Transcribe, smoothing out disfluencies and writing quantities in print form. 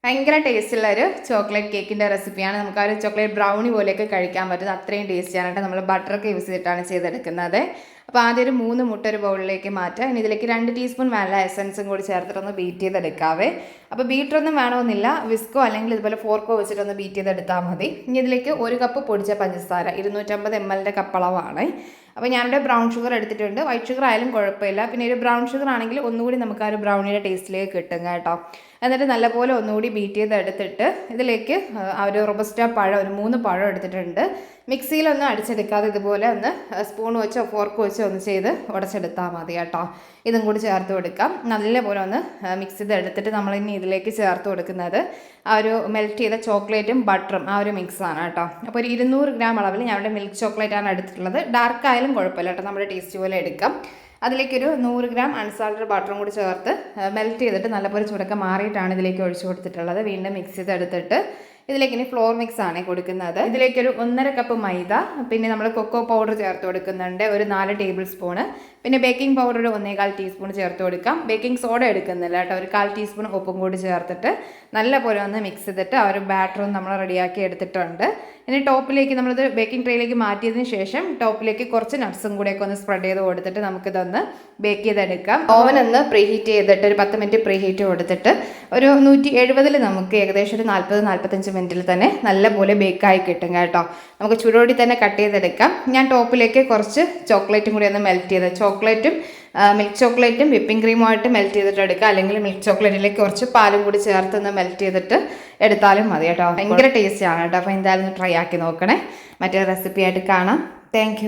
ഭയങ്കര ടേസ്റ്റുള്ളൊരു ചോക്ലേറ്റ് കേക്കിൻ്റെ റെസിപ്പിയാണ്. നമുക്ക് ആ ഒരു ചോക്ലേറ്റ് ബ്രൗണി പോലെയൊക്കെ കഴിക്കാൻ പറ്റുന്നത്. അത്രയും ടേസ്റ്റിയാണ്. നമ്മൾ ബട്ടറൊക്കെ യൂസ് ചെയ്തിട്ടാണ് ചെയ്തെടുക്കുന്നത്. അപ്പോൾ ആദ്യം ഒരു 3 മുട്ട ഒരു ബൗളിലേക്ക് മാറ്റുക. ഇനി ഇതിലേക്ക് 2 ടീസ്പൂൺ വാനില എസൻസും കൂടി ചേർത്തിട്ടൊന്ന് ബീറ്റ് ചെയ്തെടുക്കാവേ. അപ്പോൾ ബീറ്ററൊന്നും വേണമെന്നില്ല, വിസ്കോ അല്ലെങ്കിൽ ഇതുപോലെ ഫോർക്കോ വെച്ചിട്ടൊന്ന് ബീറ്റ് ചെയ്തെടുത്താൽ മതി. ഇനി ഇതിലേക്ക് 1 കപ്പ് പൊടിച്ച പഞ്ചസാര 250 ml കപ്പളവാണ്. അപ്പോൾ ഞാനിവിടെ ബ്രൗൺ ഷുഗർ എടുത്തിട്ടുണ്ട്. വൈറ്റ് ഷുഗർ ആയാലും കുഴപ്പമില്ല. പിന്നെ ഒരു ബ്രൗൺ ഷുഗർ ആണെങ്കിൽ ഒന്നുകൂടി നമുക്ക് ആ ഒരു ബ്രൗണിയുടെ ടേസ്റ്റിലേക്ക് കിട്ടും കേട്ടോ. എന്നിട്ട് നല്ലപോലെ ഒന്നുകൂടി ബീറ്റ് ചെയ്തെടുത്തിട്ട് ഇതിലേക്ക് ആ ഒരു റോബസ്റ്റ പഴം ഒരു 3 പഴം എടുത്തിട്ടുണ്ട്. മിക്സിയിലൊന്നും അടിച്ചെടുക്കാതെ ഇതുപോലെ ഒന്ന് സ്പൂൺ വെച്ചോ ഫോർക്ക് വെച്ചോ ഒന്ന് ചെയ്ത് ഉടച്ചെടുത്താൽ മതി കേട്ടോ. ഇതും കൂടി ചേർത്ത് കൊടുക്കാം. നല്ലപോലെ ഒന്ന് മിക്സ് ചെയ്തെടുത്തിട്ട് നമ്മളിനി ഇതിലേക്ക് ചേർത്ത് കൊടുക്കുന്നത് ആ ഒരു മെൽറ്റ് ചെയ്ത ചോക്ലേറ്റും ബട്ടറും ആ ഒരു മിക്സാണ് കേട്ടോ. അപ്പോൾ ഒരു 200 ഗ്രാം അളവിൽ ഞാനിവിടെ മിൽക്ക് ചോക്ലേറ്റാണ് എടുത്തിട്ടുള്ളത്. ഡാർക്ക് ആയാലും കുഴപ്പമില്ല കേട്ടോ, നമ്മുടെ ടേസ്റ്റ് പോലെ എടുക്കാം. അതിലേക്കൊരു 100 ഗ്രാം അൺസാൾട്ടഡ് ബട്ടറും കൂടി ചേർത്ത് മെൽറ്റ് ചെയ്തിട്ട് നല്ലപോലെ ചൂടൊക്കെ മാറിയിട്ടാണ് ഇതിലേക്ക് ഒഴിച്ചു കൊടുത്തിട്ടുള്ളത്. വീണ്ടും മിക്സ് ചെയ്തെടുത്തിട്ട് ഇതിലേക്ക് ഇനി ഫ്ലോർ മിക്സ് ആണ് കൊടുക്കുന്നത്. ഇതിലേക്കൊരു 1.5 കപ്പ് മൈദ, പിന്നെ നമ്മൾ കൊക്കോ പൗഡർ ചേർത്ത് കൊടുക്കുന്നുണ്ട് ഒരു 4 ടേബിൾ സ്പൂണ്, പിന്നെ ബേക്കിംഗ് പൗഡർ ഒരു 1.25 ടീസ്പൂൺ ചേർത്ത് കൊടുക്കാം. ബേക്കിംഗ് സോഡ എടുക്കുന്നില്ല കേട്ടോ, ഒരു 1/4 ടീസ്പൂൺ ഉപ്പും കൂടി ചേർത്തിട്ട് നല്ലപോലെ ഒന്ന് മിക്സ് ചെയ്തിട്ട് ആ ഒരു ബാറ്ററും നമ്മൾ റെഡിയാക്കി എടുത്തിട്ടുണ്ട്. ഇനി ടോപ്പിലേക്ക് നമ്മളിത് ബേക്കിംഗ് ട്രേയിലേക്ക് മാറ്റിയതിന് ശേഷം ടോപ്പിലേക്ക് കുറച്ച് നട്ട്സും കൂടെയൊക്കെ ഒന്ന് സ്പ്രെഡ് ചെയ്ത് കൊടുത്തിട്ട് നമുക്കിതൊന്ന് ബേക്ക് ചെയ്തെടുക്കാം. ഓവൻ ഒന്ന് പ്രീഹീറ്റ് ചെയ്തിട്ട് ഒരു 10 മിനിറ്റ് പ്രീഹീറ്റ് കൊടുത്തിട്ട് ഒരു 170 നമുക്ക് ഏകദേശം ഒരു 40-45 മിനിറ്റിൽ തന്നെ നല്ലപോലെ ബേക്കായി കിട്ടും കേട്ടോ. നമുക്ക് ചൂടോടി തന്നെ കട്ട് ചെയ്തെടുക്കാം. ഞാൻ ടോപ്പിലേക്ക് കുറച്ച് ചോക്ലേറ്റും കൂടി ഒന്ന് മെൽറ്റ് ചെയ്ത്, ചോക്ലേറ്റും മിൽക്ക് ചോക്ലേറ്റും വിപ്പിംഗ് ക്രീമുമായിട്ട് മെൽറ്റ് ചെയ്തിട്ട് എടുക്കുക, അല്ലെങ്കിൽ മിൽക്ക് ചോക്ലേറ്റിലേക്ക് കുറച്ച് പാലും കൂടി ചേർത്ത് ഒന്ന് മെൽറ്റ് ചെയ്തിട്ട് എടുത്താലും മതി കേട്ടോ. ഭയങ്കര ടേസ്റ്റിയാണ് കേട്ടോ. അപ്പോൾ എന്തായാലും ട്രൈ ആക്കി നോക്കണേ. മറ്റൊരു റെസിപ്പി ആയിട്ട് കാണാം. താങ്ക്